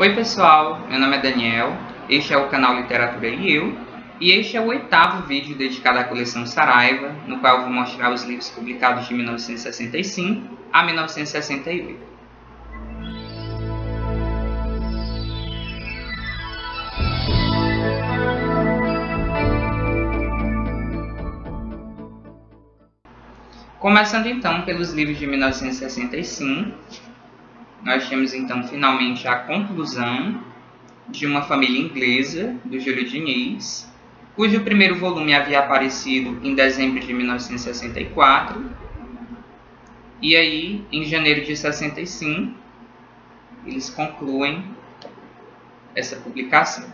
Oi pessoal, meu nome é Daniel, este é o canal Literatura e Eu, e este é o 8º vídeo dedicado à coleção Saraiva, no qual eu vou mostrar os livros publicados de 1965 a 1968. Começando então pelos livros de 1965, nós temos então finalmente a conclusão de Uma Família Inglesa, do Júlio Diniz, cujo primeiro volume havia aparecido em dezembro de 1964, e aí, em janeiro de 65, eles concluem essa publicação.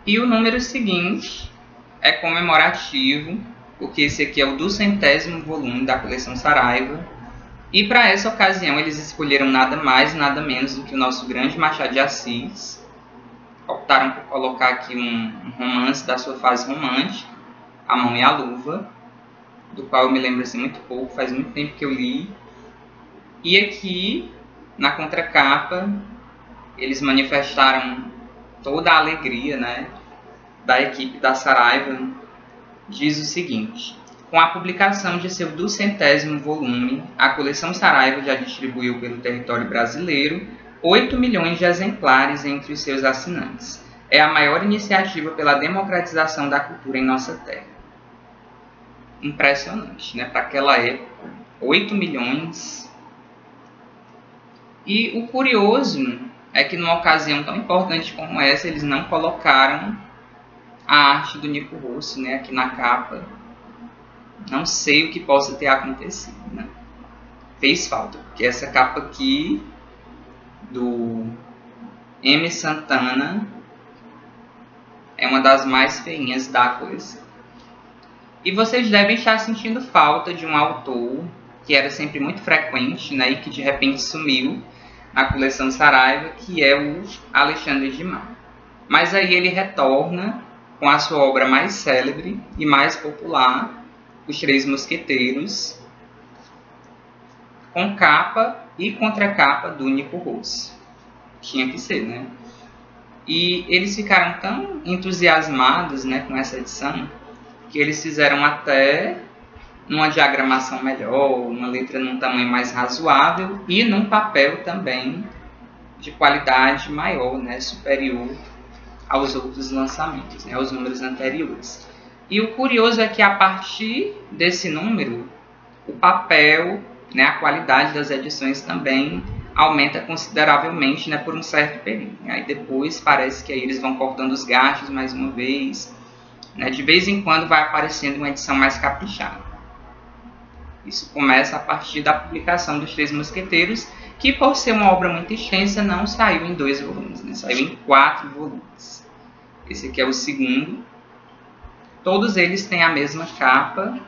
E o número seguinte é comemorativo, porque esse aqui é o 200º volume da coleção Saraiva, e para essa ocasião eles escolheram nada mais, nada menos do que o nosso grande Machado de Assis. Optaram por colocar aqui um romance da sua fase romântica, A Mão e a Luva, do qual eu me lembro assim, muito pouco, faz muito tempo que eu li. E aqui, na contracapa, eles manifestaram toda a alegria, né, da equipe da Saraiva. Diz o seguinte: com a publicação de seu 200º volume, a coleção Saraiva já distribuiu pelo território brasileiro 8 milhões de exemplares entre os seus assinantes. É a maior iniciativa pela democratização da cultura em nossa terra. Impressionante, né? Para aquela época, 8 milhões. E o curioso é que numa ocasião tão importante como essa, eles não colocaram a arte do Nico Rossi, né, aqui na capa. Não sei o que possa ter acontecido, né? Fez falta, porque essa capa aqui do M. Santana é uma das mais feinhas da coleção. E vocês devem estar sentindo falta de um autor que era sempre muito frequente, né, e que de repente sumiu na coleção Saraiva, que é o Alexandre Dumas. Mas aí ele retorna com a sua obra mais célebre e mais popular, Os Três Mosqueteiros, com capa e contracapa do Nico Rossi. Tinha que ser, né? E eles ficaram tão entusiasmados, né, com essa edição, que eles fizeram até numa diagramação melhor, uma letra num tamanho mais razoável e num papel também de qualidade maior, né, superior aos outros lançamentos, né, aos números anteriores. E o curioso é que a partir desse número, o papel, né, a qualidade das edições também aumenta consideravelmente, né, por um certo período. Aí depois parece que aí eles vão cortando os gastos mais uma vez, né, de vez em quando vai aparecendo uma edição mais caprichada. Isso começa a partir da publicação dos Três Mosqueteiros, que por ser uma obra muito extensa não saiu em 2 volumes, né, saiu em 4 volumes. Esse aqui é o segundo. Todos eles têm a mesma capa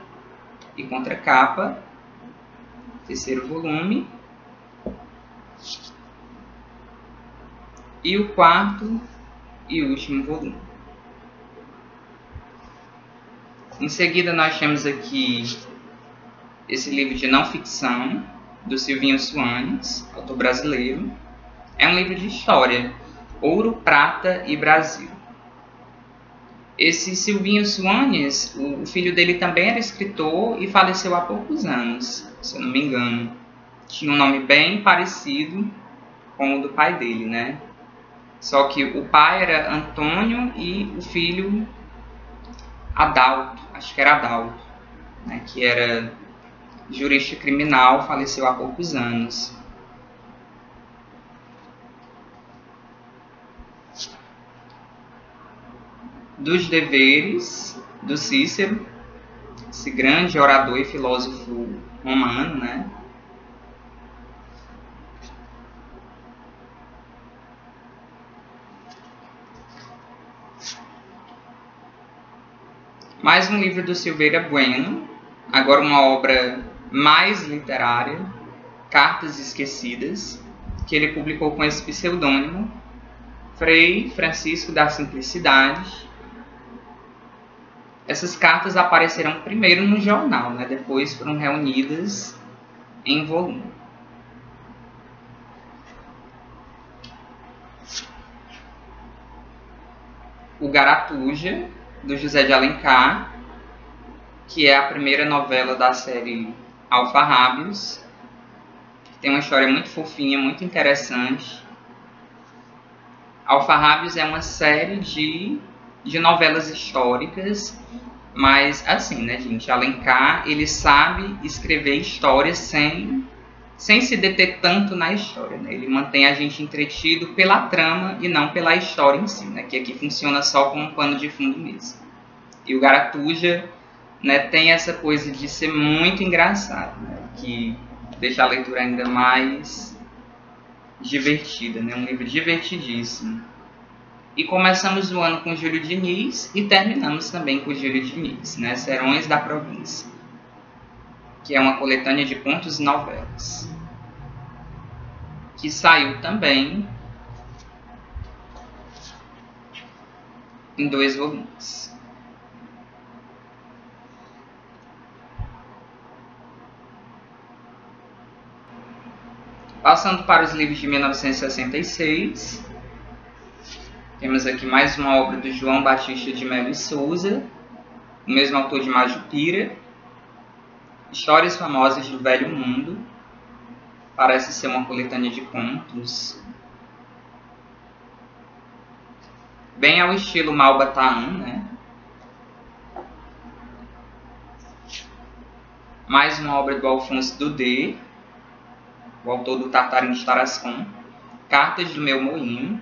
e contracapa. Terceiro volume. E o 4º e último volume. Em seguida nós temos aqui esse livro de não ficção, do Silvinho Soanes, autor brasileiro. É um livro de história, Ouro, Prata e Brasil. Esse Silvinho Soanes, o filho dele também era escritor e faleceu há poucos anos, se eu não me engano. Tinha um nome bem parecido com o do pai dele, né? Só que o pai era Antônio e o filho Adalto, acho que era Adalto, né? Que era jurista criminal, faleceu há poucos anos. Dos Deveres, do Cícero, esse grande orador e filósofo romano, né? Mais um livro do Silveira Bueno, agora uma obra mais literária, Cartas Esquecidas, que ele publicou com esse pseudônimo, Frei Francisco da Simplicidade. Essas cartas apareceram primeiro no jornal, né? Depois foram reunidas em volume. O Garatuja, do José de Alencar, que é a primeira novela da série Alfarrábios. Tem uma história muito fofinha, muito interessante. Alfarrábios é uma série de novelas históricas, mas assim, né, gente? Alencar, ele sabe escrever histórias sem se deter tanto na história, né? Ele mantém a gente entretido pela trama e não pela história em si, né? Que aqui funciona só como um pano de fundo mesmo. E o Garatuja, né, tem essa coisa de ser muito engraçado, né? Que deixa a leitura ainda mais divertida, né? Um livro divertidíssimo. E começamos o ano com Júlio Diniz e terminamos também com Júlio Diniz, né? Serões da Província, que é uma coletânea de contos e novelas, que saiu também em 2 volumes. Passando para os livros de 1966, temos aqui mais uma obra do João Batista de Melo e Souza, o mesmo autor de Majupira, Histórias Famosas do Velho Mundo. Parece ser uma coletânea de contos, bem ao estilo Malbataan, né? Mais uma obra do Alfonso Daudet, o autor do Tartarim de Tarascon, Cartas do Meu Moinho.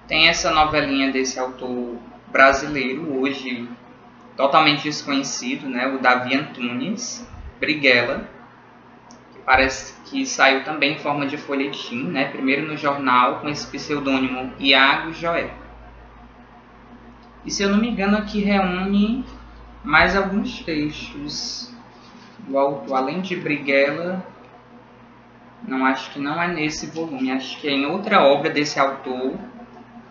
Tem essa novelinha desse autor brasileiro, hoje totalmente desconhecido, né? O Davi Antunes, Briguela, que parece que saiu também em forma de folhetim, né? Primeiro no jornal, com esse pseudônimo Iago Joé. E se eu não me engano, aqui reúne mais alguns textos do autor, além de Briguela. Não, acho que não é nesse volume, acho que é em outra obra desse autor,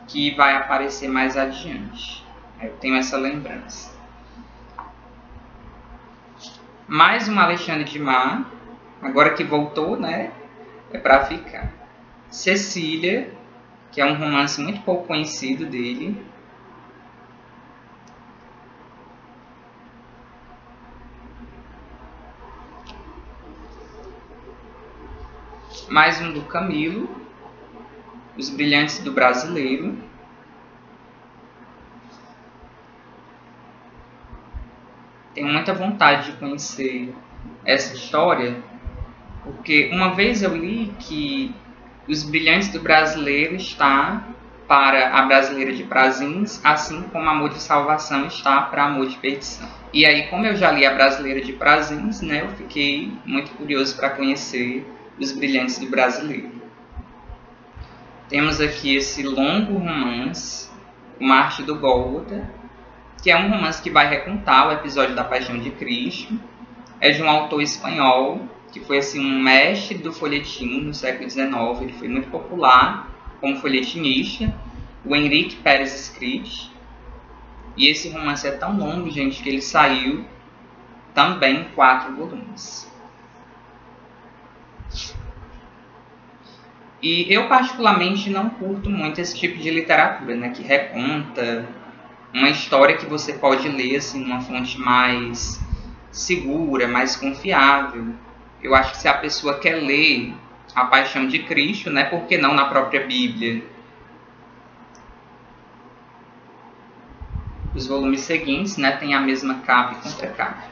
que vai aparecer mais adiante. Eu tenho essa lembrança. Mais um Alexandre Dumas, agora que voltou, né? É para ficar. Cecília, que é um romance muito pouco conhecido dele. Mais um do Camilo, Os Brilhantes do Brasileiro. Tenho muita vontade de conhecer essa história, porque uma vez eu li que Os Brilhantes do Brasileiro está para A Brasileira de Prazins, assim como Amor de Salvação está para Amor de Perdição. E aí, como eu já li A Brasileira de Prazins, né, eu fiquei muito curioso para conhecer Os Brilhantes do Brasileiro. Temos aqui esse longo romance, Uma Arte do Gólgota, que é um romance que vai recontar o episódio da Paixão de Cristo. É de um autor espanhol, que foi assim, um mestre do folhetim no século XIX. Ele foi muito popular como folhetinista, o Henrique Pérez Escrits. E esse romance é tão longo, gente, que ele saiu também em 4 volumes. E eu particularmente não curto muito esse tipo de literatura, né, que reconta uma história que você pode ler assim, numa fonte mais segura, mais confiável. Eu acho que se a pessoa quer ler A Paixão de Cristo, né, por que não na própria Bíblia? Os volumes seguintes, né, têm a mesma capa e contracapa.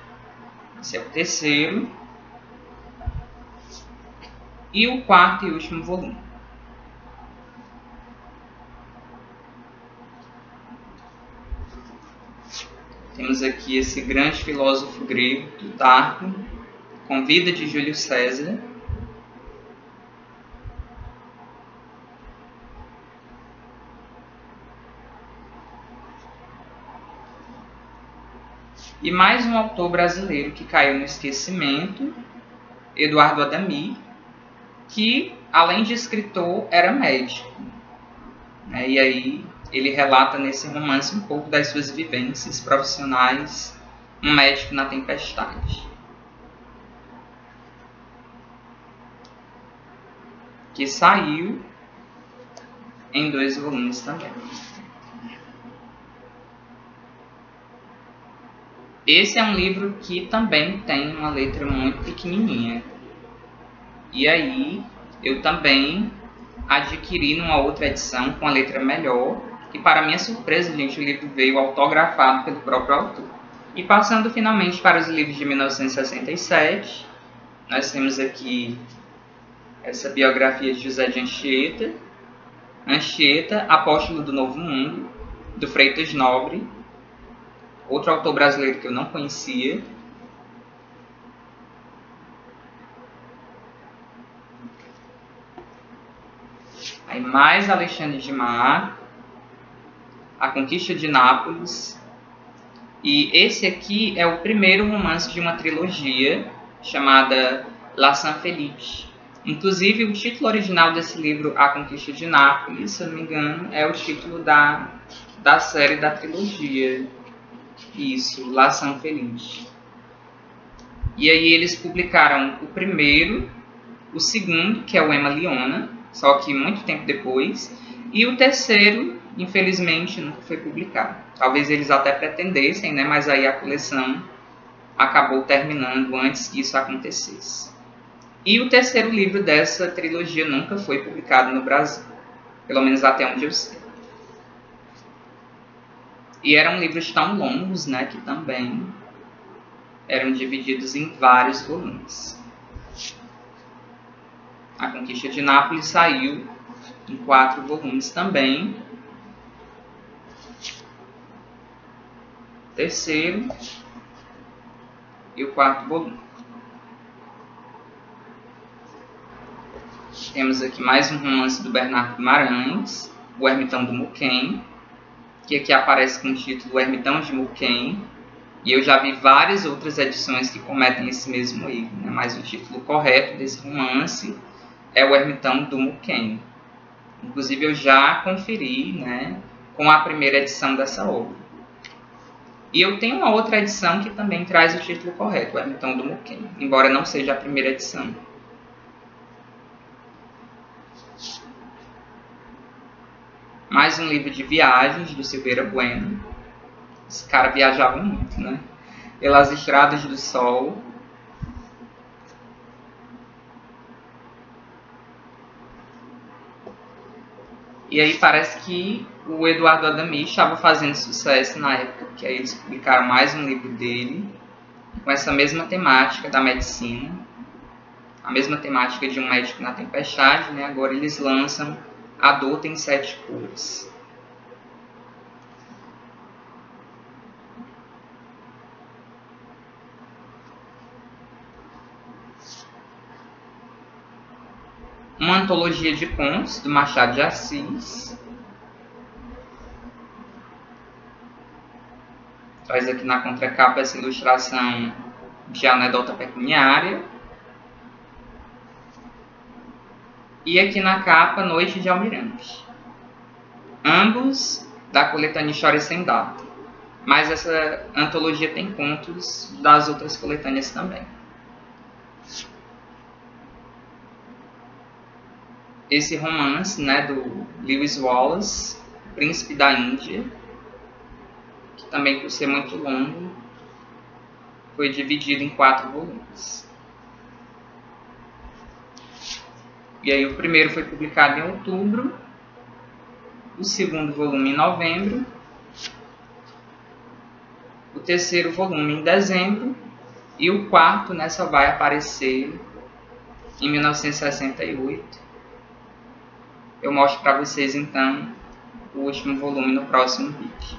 Esse é o terceiro. E o 4º e último volume. Temos aqui esse grande filósofo grego, Plutarco, com Vida de Júlio César. E mais um autor brasileiro que caiu no esquecimento, Eduardo Adami, que, além de escritor, era médico. E aí ele relata nesse romance um pouco das suas vivências profissionais, Um Médico na Tempestade. que saiu em 2 volumes também. Esse é um livro que também tem uma letra muito pequenininha. E aí eu também adquiri numa outra edição com a letra melhor. E para minha surpresa, gente, o livro veio autografado pelo próprio autor. E passando finalmente para os livros de 1967, nós temos aqui essa biografia de José de Anchieta. Anchieta, apóstolo do Novo Mundo, do Freitas Nobre. Outro autor brasileiro que eu não conhecia. Aí mais Alexandre de Mar, A Conquista de Nápoles. E esse aqui é o primeiro romance de uma trilogia chamada La Saint-Felipe. Inclusive, o título original desse livro, A Conquista de Nápoles, se eu não me engano, é o título da série da trilogia. Isso, La Saint-Felipe. E aí eles publicaram o primeiro, o segundo, que é o Emma Liona, só que muito tempo depois, e o terceiro, infelizmente, nunca foi publicado. Talvez eles até pretendessem, né? Mas aí a coleção acabou terminando antes que isso acontecesse. E o terceiro livro dessa trilogia nunca foi publicado no Brasil, pelo menos até onde eu sei. E eram livros tão longos, né, que também eram divididos em vários volumes. A Conquista de Nápoles saiu em 4 volumes também. Terceiro e o 4º volume. Temos aqui mais um romance do Bernardo Guimarães, O Ermitão do Muquem, que aqui aparece com o título O Ermitão de Muquem. E eu já vi várias outras edições que cometem esse mesmo erro, né? Mas o título correto desse romance é O Ermitão do Muquem. Inclusive eu já conferi, né, com a primeira edição dessa obra. E eu tenho uma outra edição que também traz o título correto, O Ermitão do Muquem, embora não seja a primeira edição. Mais um livro de viagens do Silveira Bueno. Esse cara viajava muito, né? Pelas estradas do sol. E aí parece que o Eduardo Adami estava fazendo sucesso na época, que aí eles publicaram mais um livro dele, com essa mesma temática da medicina, a mesma temática de um médico na tempestade, né? Agora eles lançam A Dor Tem 7 Cores. Uma antologia de contos do Machado de Assis. Traz aqui na contracapa essa ilustração de anedota pecuniária. E aqui na capa, Noite de Almirante. Ambos da coletânea História Sem Data. Mas essa antologia tem contos das outras coletâneas também. Esse romance, né, do Lewis Wallace, Príncipe da Índia, que também por ser muito longo, foi dividido em 4 volumes. E aí o primeiro foi publicado em outubro, o segundo volume em novembro, o terceiro volume em dezembro, e o quarto, né, só vai aparecer em 1968. Eu mostro para vocês, então, o último volume no próximo vídeo.